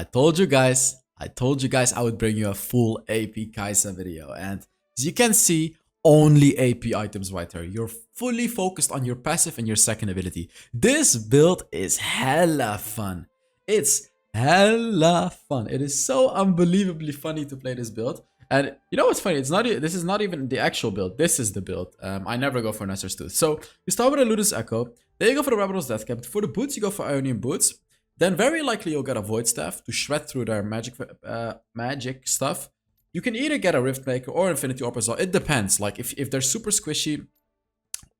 I told you guys I would bring you a full AP Kaisa video. And as you can see, only AP items right here. You're fully focused on your passive and your second ability. This build is hella fun. It's hella fun. It is so unbelievably funny to play this build. And you know what's funny? This is not even the actual build. This is the build. I never go for Nestor's Tooth. So you start with a Ludus Echo. Then you go for the Rebel's Death Cap. For the boots, you go for Ionian Boots. Then very likely you'll get a Void Staff to shred through their magic stuff. You can either get a Rift Maker or Infinity Orb as well. It depends. Like if they're super squishy,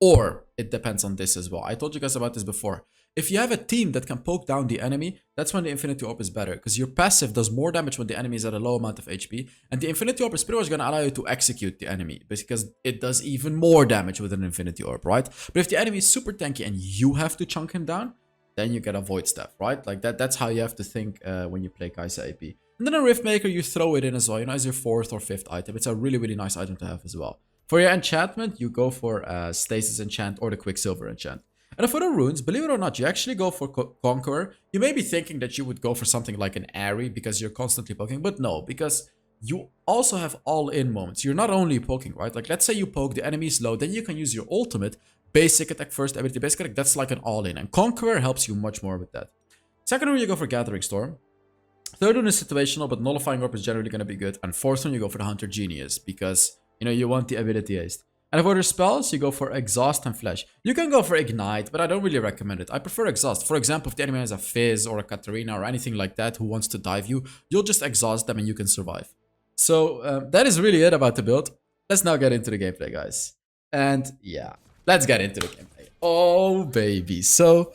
or it depends on this as well. I told you guys about this before. If you have a team that can poke down the enemy, that's when the Infinity Orb is better. Because your passive does more damage when the enemy is at a low amount of HP. And the Infinity Orb is pretty much going to allow you to execute the enemy. Because it does even more damage with an Infinity Orb, right? But if the enemy is super tanky and you have to chunk him down, then you get a Void Staff, right? Like that's how you have to think when you play Kaisa AP. And then a Rift Maker, you throw it in as well, as your 4th or 5th item. It's a really, really nice item to have as well. For your enchantment, you go for Stasis Enchant or the Quicksilver Enchant. And for the runes, believe it or not, you actually go for Conqueror. You may be thinking that you would go for something like an Airy because you're constantly poking, but no, because you also have all-in moments. You're not only poking, right? Like let's say you poke, the enemy is low, then you can use your ultimate, basic attack, first ability, basic attack. That's like an all-in, and Conqueror helps you much more with that. Second one, you go for Gathering Storm. Third one is situational, but Nullifying Orb is generally going to be good. And fourth one, you go for the Hunter Genius because you want the ability haste. And for the spells, you go for Exhaust and Flash. You can go for Ignite, but I don't really recommend it. I prefer Exhaust. For example, if the enemy has a Fizz or a Katarina or anything like that who wants to dive you, you'll just exhaust them and you can survive. So that is really it about the build. Let's now get into the gameplay, guys. And yeah, let's get into the gameplay. Oh, baby. So,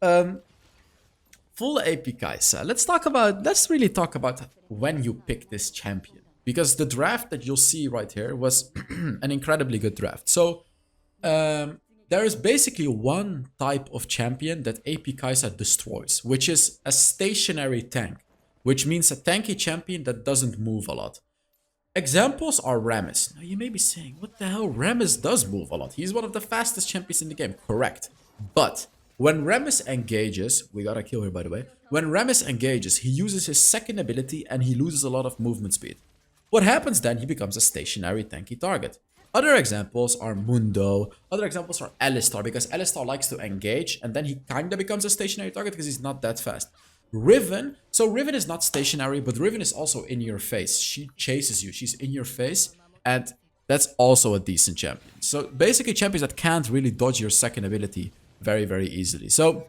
full AP Kaisa. Let's really talk about when you pick this champion. Because the draft that you'll see right here was an incredibly good draft. So, there is basically one type of champion that AP Kaisa destroys, which is a stationary tank, which means a tanky champion that doesn't move a lot. Examples are Rammus. Now, you may be saying, what the hell? Rammus does move a lot. He's one of the fastest champions in the game. Correct. But when Rammus engages, we got a kill here, by the way. When Rammus engages, he uses his second ability and he loses a lot of movement speed. What happens then? He becomes a stationary tanky target. Other examples are Mundo. Other examples are Alistar, because Alistar likes to engage and then he kind of becomes a stationary target because he's not that fast. Riven. So Riven is not stationary, but Riven is also in your face. She chases you. She's in your face. And that's also a decent champion. So basically champions that can't really dodge your second ability very, very easily. So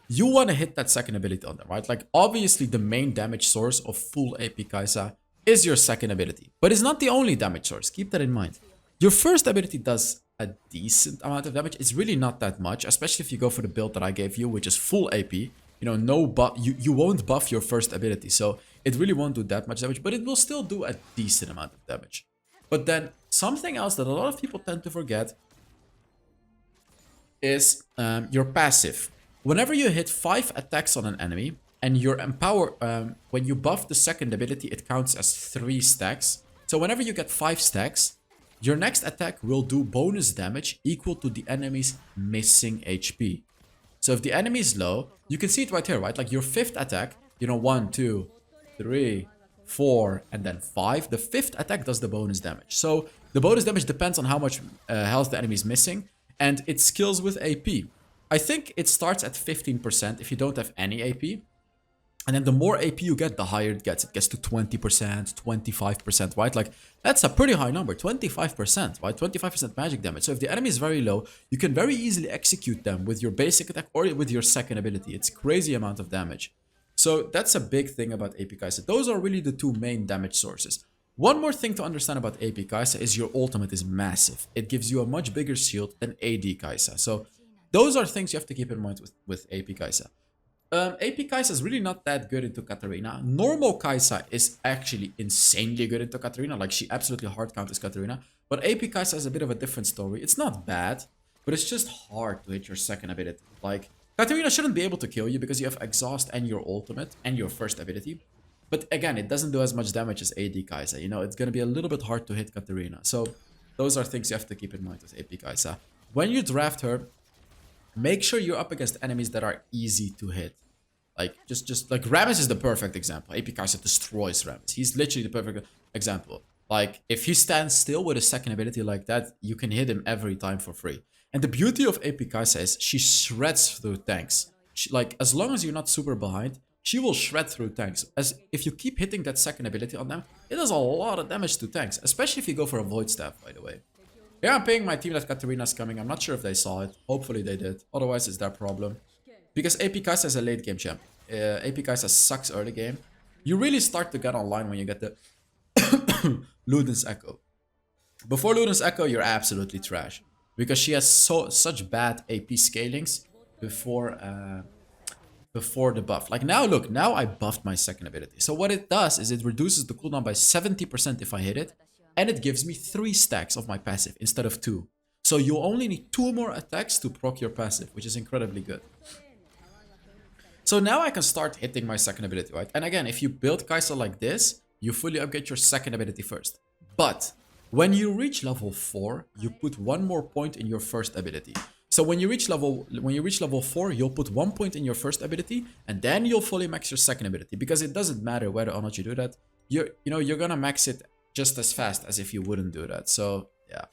you want to hit that second ability on them, right? Like obviously the main damage source of full AP Kaisa is your second ability. But it's not the only damage source. Keep that in mind. Your first ability does a decent amount of damage. It's really not that much, especially if you go for the build that I gave you, which is full AP. No buff. You won't buff your first ability, so it really won't do that much damage, but it will still do a decent amount of damage. But then something else that a lot of people tend to forget is your passive. Whenever you hit 5 attacks on an enemy, and your empower, when you buff the second ability, it counts as 3 stacks. So whenever you get 5 stacks, your next attack will do bonus damage equal to the enemy's missing HP. So if the enemy is low, you can see it right here, right? Like your 5th attack, 1, 2, 3, 4, and then 5. The 5th attack does the bonus damage. So the bonus damage depends on how much health the enemy is missing, and it scales with AP. I think it starts at 15% if you don't have any AP. And then the more AP you get, the higher it gets. It gets to 20%, 25%, right? Like, that's a pretty high number, 25%, right? 25% magic damage. So if the enemy is very low, you can very easily execute them with your basic attack or with your second ability. It's crazy amount of damage. So that's a big thing about AP Kaisa. Those are really the two main damage sources. One more thing to understand about AP Kaisa is your ultimate is massive. It gives you a much bigger shield than AD Kaisa. So those are things you have to keep in mind with AP Kaisa. AP Kaisa is really not that good into Katarina. Normal Kaisa is actually insanely good into Katarina. Like, she absolutely hard counters Katarina. But AP Kaisa is a bit of a different story. It's not bad, but it's just hard to hit your second ability. Like, Katarina shouldn't be able to kill you because you have Exhaust and your ultimate and your first ability. But again, it doesn't do as much damage as AD Kaisa. It's going to be a little bit hard to hit Katarina. So those are things you have to keep in mind with AP Kaisa. When you draft her, make sure you're up against enemies that are easy to hit. Like, just like Rammus is the perfect example. AP Kaisa destroys Rammus. He's literally the perfect example. Like, if he stands still with a second ability like that, you can hit him every time for free. And the beauty of AP Kaisa is she shreds through tanks. Like, as long as you're not super behind, she will shred through tanks. As if you keep hitting that second ability on them, it does a lot of damage to tanks. Especially if you go for a Void Staff, by the way. Yeah, I'm paying my team that Katarina's coming. I'm not sure if they saw it. Hopefully they did. Otherwise, it's their problem. Because AP Kaisa is a late game champ. AP Kaisa sucks early game. You really start to get online when you get the Luden's Echo. Before Luden's Echo, you're absolutely trash. Because she has such bad AP scalings before the buff. Like now, look, now I buffed my second ability. So what it does is it reduces the cooldown by 70% if I hit it. And it gives me 3 stacks of my passive instead of 2. So you only need 2 more attacks to proc your passive, which is incredibly good. So now I can start hitting my second ability, right? And again, if you build Kaisa like this, you fully upgrade your second ability first. But when you reach level 4, you put 1 more point in your first ability. So when you reach level 4, you'll put 1 point in your first ability, and then you'll fully max your second ability. Because it doesn't matter whether or not you do that. You're gonna max it just as fast as if you wouldn't do that. So yeah.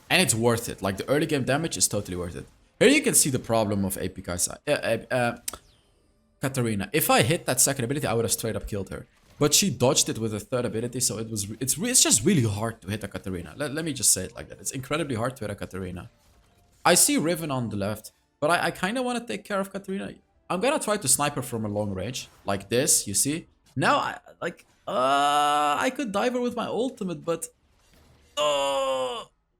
And it's worth it. Like the early game damage is totally worth it. Here you can see the problem of AP Kaisa. Katarina. If I hit that second ability, I would have straight up killed her. But she dodged it with a third ability, so it's just really hard to hit a Katarina. Let me just say it like that. It's incredibly hard to hit a Katarina. I see Riven on the left, but I kind of want to take care of Katarina. I'm gonna try to snipe her from a long range, like this. You see? Now I could dive her with my ultimate, but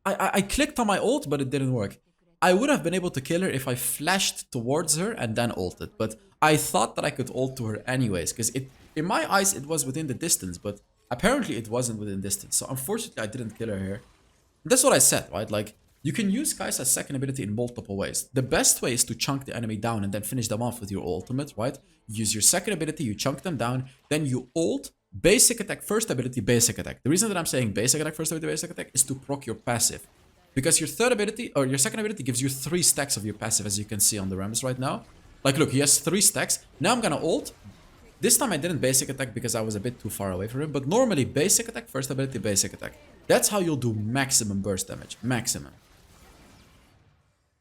I clicked on my ult, but it didn't work. I would have been able to kill her if I flashed towards her and then ulted, but I thought that I could ult to her anyways, because in my eyes it was within the distance, but apparently it wasn't within distance. So unfortunately I didn't kill her here. That's what I said, right? Like, you can use Kaisa's second ability in multiple ways. The best way is to chunk the enemy down and then finish them off with your ultimate, right? You use your second ability, you chunk them down, then you ult, basic attack, first ability, basic attack. The reason that I'm saying basic attack, first ability, basic attack is to proc your passive. Because your third ability, or your second ability gives you 3 stacks of your passive, as you can see on the Rams right now. Like, look, he has 3 stacks. Now I'm gonna ult. This time I didn't basic attack because I was a bit too far away from him. But normally, basic attack, first ability, basic attack. That's how you'll do maximum burst damage. Maximum.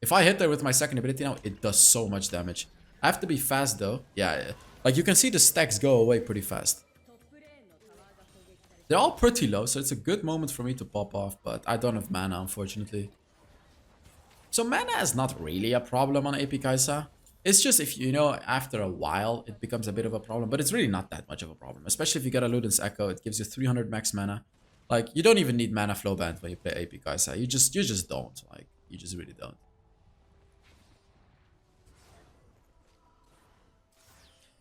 If I hit her with my second ability now, it does so much damage. I have to be fast though. Yeah, like you can see the stacks go away pretty fast. They're all pretty low, so it's a good moment for me to pop off, but I don't have mana, unfortunately. So mana is not really a problem on AP Kaisa. It's just if, after a while, it becomes a bit of a problem, but it's really not that much of a problem. Especially if you get a Luden's Echo, it gives you 300 max mana. Like, you don't even need mana flow band when you play AP Kaisa. You just don't. Like, you just really don't.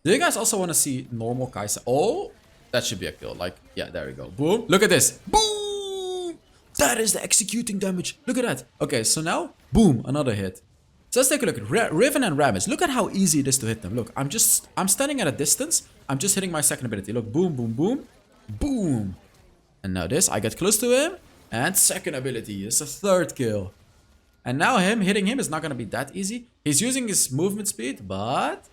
Do you guys also want to see normal Kaisa? Oh! That should be a kill. Like, yeah, there we go. Boom. Look at this. Boom! That is the executing damage. Look at that. Okay, so now, boom, another hit. So let's take a look at Riven and Rammus. Look at how easy it is to hit them. Look, I'm standing at a distance. I'm just hitting my second ability. Look, boom, boom, boom. Boom. And now this, I get close to him. And second ability is a third kill. And now hitting him is not going to be that easy. He's using his movement speed, but...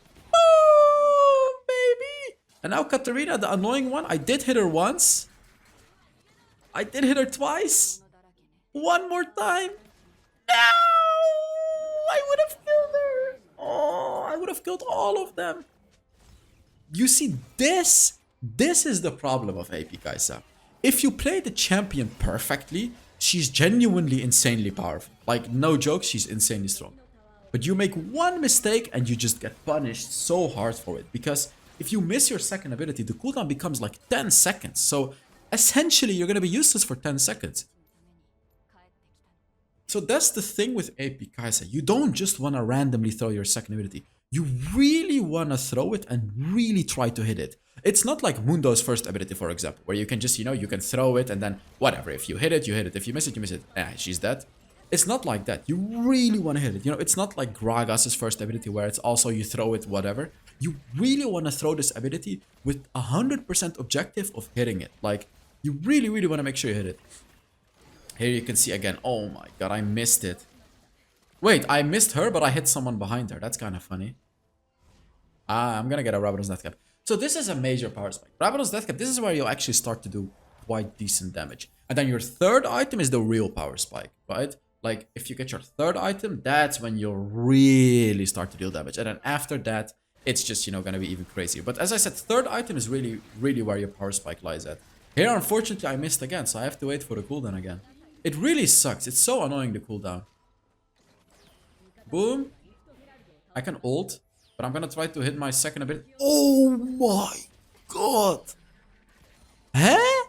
And now Katarina, the annoying one, I did hit her once. I did hit her twice. One more time. No! I would have killed her. Oh, I would have killed all of them. You see, this is the problem of AP Kaisa. If you play the champion perfectly, she's genuinely insanely powerful. Like, no joke, she's insanely strong. But you make one mistake and you just get punished so hard for it. Because... if you miss your second ability, the cooldown becomes like 10 seconds. So essentially, you're going to be useless for 10 seconds. So that's the thing with AP Kaisa. You don't just want to randomly throw your second ability. You really want to throw it and really try to hit it. It's not like Mundo's first ability, for example, where you can just, you can throw it and then whatever. If you hit it, you hit it. If you miss it, you miss it. She's dead. It's not like that. You really want to hit it. It's not like Gragas's first ability where it's also you throw it, whatever. You really want to throw this ability with 100% objective of hitting it. Like, you really, really want to make sure you hit it. Here you can see again. Oh my god, I missed it. Wait, I missed her, but I hit someone behind her. That's kind of funny. I'm gonna get a Rabadon's Death Cap. So this is a major power spike. Rabadon's Death Cap, this is where you'll actually start to do quite decent damage. And then your third item is the real power spike, right? Like, if you get your third item, that's when you'll really start to deal damage. And then after that, it's just, you know, gonna be even crazier. But as I said, third item is really, really where your power spike lies at. Here, unfortunately, I missed again, so I have to wait for the cooldown again. It really sucks. It's so annoying, the cooldown. Boom. I can ult, but I'm gonna try to hit my second ability. Oh my god. Huh?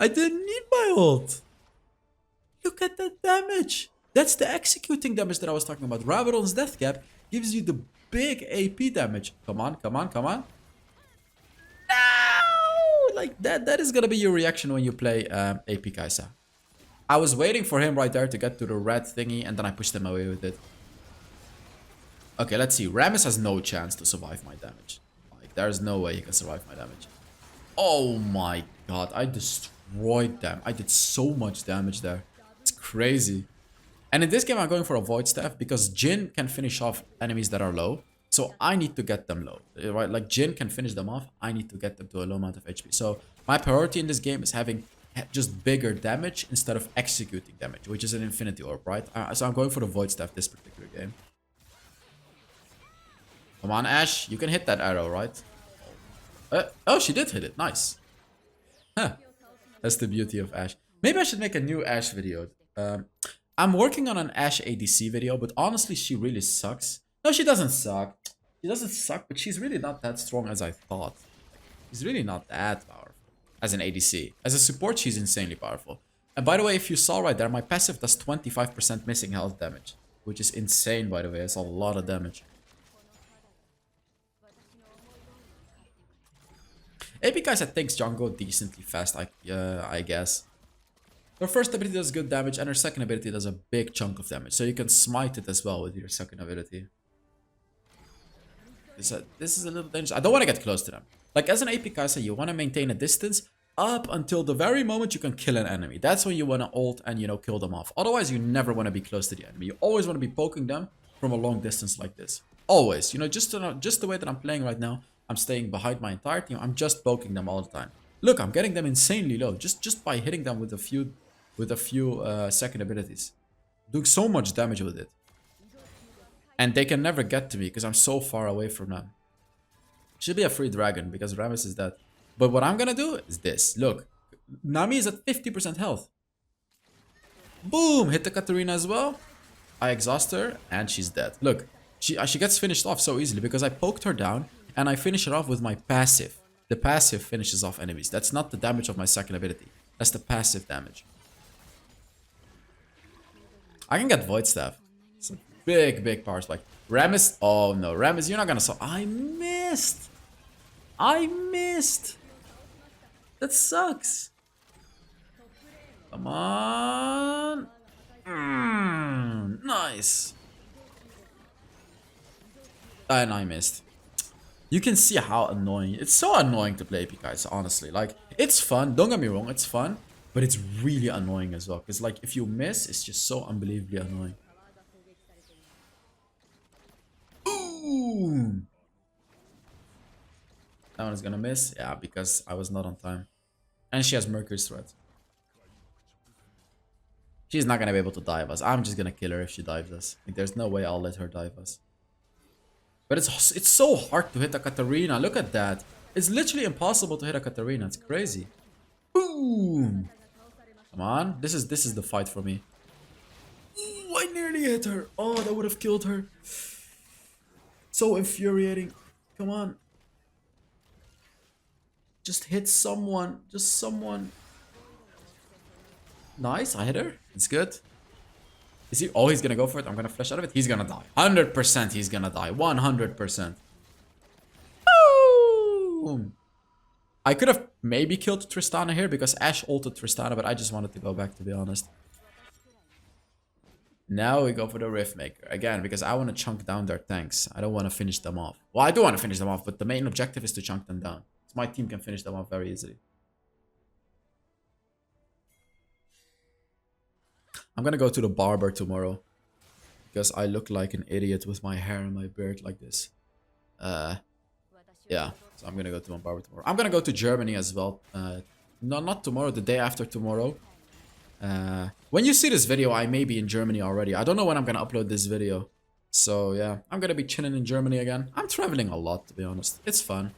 I didn't need my ult. Look at that damage. That's the executing damage that I was talking about. Rabadon's Death Cap gives you the big AP damage. Come on, come on, come on. No! Like that is gonna be your reaction when you play AP Kaisa. I was waiting for him right there to get to the red thingy, and then I pushed him away with it. Okay, let's see. Rammus has no chance to survive my damage. Like, there's no way he can survive my damage. Oh my god, I destroyed them. I did so much damage there. It's crazy. And in this game, I'm going for a Void Staff because Jhin can finish off enemies that are low. So I need to get them low, right? Like, Jhin can finish them off. I need to get them to a low amount of HP. So my priority in this game is having just bigger damage instead of executing damage, which is an Infinity Orb, right? So I'm going for the Void Staff this particular game. Come on, Ashe. You can hit that arrow, right? Oh, she did hit it. Nice. Huh. That's the beauty of Ashe. Maybe I should make a new Ashe video. I'm working on an Ashe ADC video, but honestly, she really sucks. No, she doesn't suck. She doesn't suck, but she's really not that strong as I thought. She's really not that powerful as an ADC. As a support, she's insanely powerful. And by the way, if you saw right there, my passive does 25% missing health damage, which is insane, by the way. It's a lot of damage. AP Kaisa takes jungle decently fast, I guess. Her first ability does good damage, and her second ability does a big chunk of damage. So you can smite it as well with your second ability. This is a little dangerous. I don't want to get close to them. Like, as an AP Kaisa, you want to maintain a distance up until the very moment you can kill an enemy. That's when you want to ult and, you know, kill them off. Otherwise, you never want to be close to the enemy. You always want to be poking them from a long distance like this. Always. You know, just the way that I'm playing right now, I'm staying behind my entire team. I'm just poking them all the time. Look, I'm getting them insanely low just by hitting them with a few second abilities. Doing so much damage with it. And they can never get to me because I'm so far away from them. Should be a free dragon because Rammus is dead. But what I'm gonna do is this. Look, Nami is at 50% health. Boom! Hit the Katarina as well. I exhaust her and she's dead. Look, she gets finished off so easily because I poked her down and I finish her off with my passive. The passive finishes off enemies. That's not the damage of my second ability. That's the passive damage. I can get Void Staff. It's a big power spike. Rammus. Oh no, Rammus, you're not gonna solve. I missed. That sucks. Come on. Nice. And I missed. You can see how annoying. It's so annoying to play AP Kaisa, honestly. Like, it's fun. Don't get me wrong, it's fun. But it's really annoying as well. Because, like, if you miss, it's just so unbelievably annoying. Boom! That one is gonna miss. Yeah, because I was not on time. And she has Mercury's Threat. She's not gonna be able to dive us. I'm just gonna kill her if she dives us. Like, there's no way I'll let her dive us. But it's so hard to hit a Katarina. Look at that. It's literally impossible to hit a Katarina. It's crazy. Boom! Come on. This is the fight for me. Ooh, I nearly hit her. Oh, that would have killed her. So infuriating. Come on. Just hit someone. Just someone. Nice. I hit her. It's good. Is he? Oh, he's gonna go for it. I'm gonna flash out of it. He's gonna die. 100% he's gonna die. 100%. Boom! I could have maybe killed Tristana here because Ashe ulted Tristana, but I just wanted to go back, to be honest. Now we go for the Rift Maker. Again, because I want to chunk down their tanks. I don't want to finish them off. Well, I do want to finish them off, but the main objective is to chunk them down. So my team can finish them off very easily. I'm gonna go to the barber tomorrow. because I look like an idiot with my hair and my beard like this. Uh, yeah. So I'm gonna go to Mumbai tomorrow. I'm gonna go to Germany as well. No, not tomorrow. The day after tomorrow. When you see this video, I may be in Germany already. I don't know when I'm gonna upload this video. So yeah, I'm gonna be chilling in Germany again. I'm traveling a lot, to be honest. It's fun.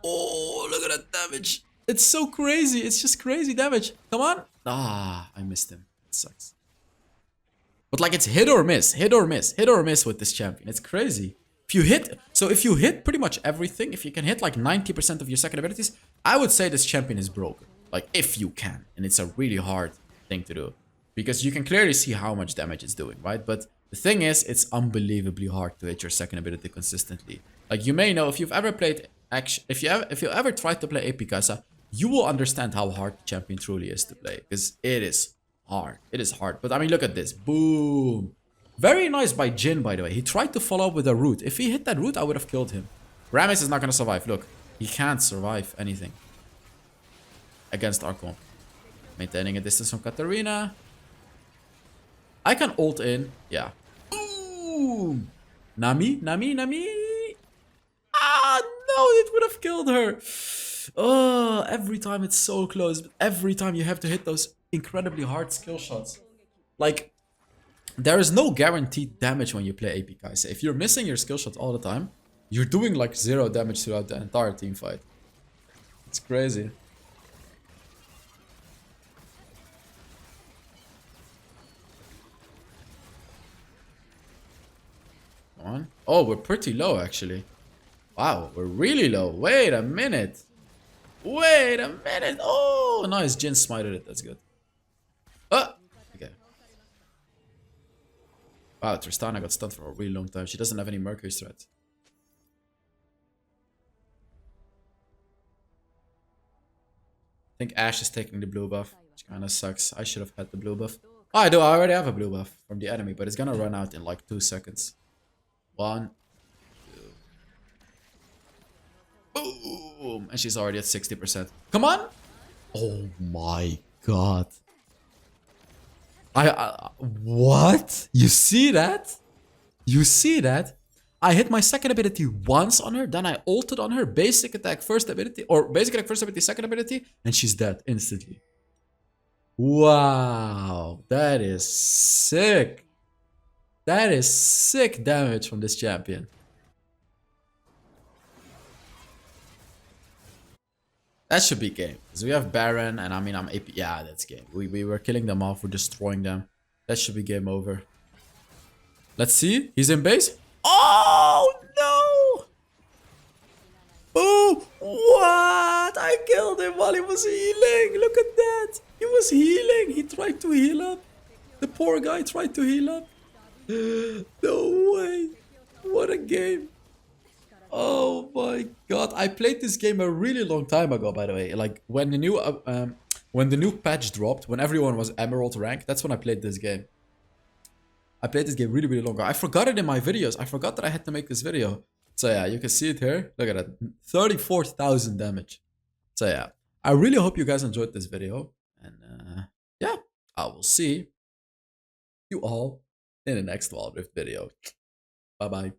Oh, look at that damage. It's so crazy. It's just crazy damage. Come on. Ah, I missed him. It sucks. But like it's hit or miss, hit or miss, hit or miss with this champion. It's crazy. If you hit, so if you hit pretty much everything, if you can hit like 90% of your second abilities, I would say this champion is broken. Like if you can. And it's a really hard thing to do. Because you can clearly see how much damage it's doing, right? But the thing is, it's unbelievably hard to hit your second ability consistently. Like you may know, if you've ever played action, if you ever tried to play AP Kaisa, you will understand how hard the champion truly is to play. Because it is hard. It is hard. But I mean, look at this. Boom. Very nice by Jin, by the way. He tried to follow up with a root. If he hit that root, I would have killed him. Ramis is not going to survive. Look, he can't survive anything against our comp. Maintaining a distance from Katarina. I can ult in. Yeah. Boom. Nami, Nami, Nami. Ah, no, it would have killed her. Oh, every time it's so close. Every time you have to hit those incredibly hard skill shots. Like, there is no guaranteed damage when you play AP Kaisa. If you're missing your skill shots all the time, you're doing like 0 damage throughout the entire team fight. It's crazy. Come on. Oh, we're pretty low actually. Wow, we're really low. Wait a minute. Wait a minute. Oh, nice. Jin smited it. That's good. Ah! Okay. Wow, Tristana got stunned for a really long time. She doesn't have any Mercury threat. I think Ashe is taking the blue buff, which kind of sucks. I should have had the blue buff. Oh, I do. I already have a blue buff from the enemy, but it's gonna run out in like 2 seconds. 1, 2. Boom! And she's already at 60%. Come on! Oh my god. What? You see that? You see that? I hit my second ability once on her, then I ulted on her, basic attack first ability, or basic attack first ability, second ability, and she's dead instantly. Wow, that is sick. That is sick damage from this champion. That should be game. Because we have Baron, and I mean, I'm AP. Yeah, that's game. We were killing them off. We're destroying them. That should be game over. Let's see. He's in base. Oh, no! Oh, what? I killed him while he was healing. Look at that. He was healing. He tried to heal up. The poor guy tried to heal up. No way. What a game. Oh my god, I played this game a really long time ago, by the way. Like when the new patch dropped, when everyone was Emerald rank, that's when I played this game. I played this game really, really long ago. I forgot it in my videos. I forgot that I had to make this video. So yeah, you can see it here. Look at that, 34,000 damage. So yeah, I really hope you guys enjoyed this video. And yeah, I will see you all in the next Wild Rift video. Bye bye.